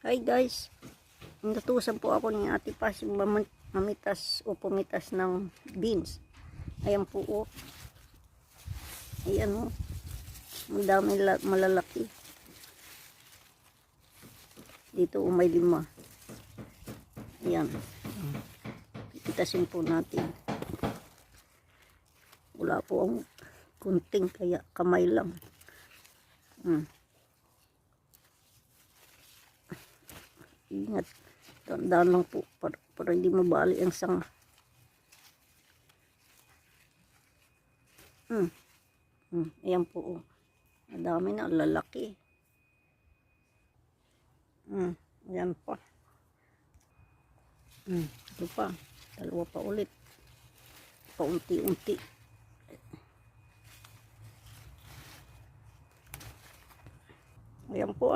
Hi guys, natusan po ako ni Ate Paz yung mamitas o pumitas ng beans. Ayan po o. Ayan o. Ang dami malalaki. Dito o may 5. Ayan. Pipitasin po natin. Wala po ang kunting kaya kamay lang. Ingat. Tandaan lang po para hindi mabali ang sanga. Ayan po. Madami na. Lalaki. Ayan pa. Ito pa. 2 pa ulit. Paunti-unti. Ayan po.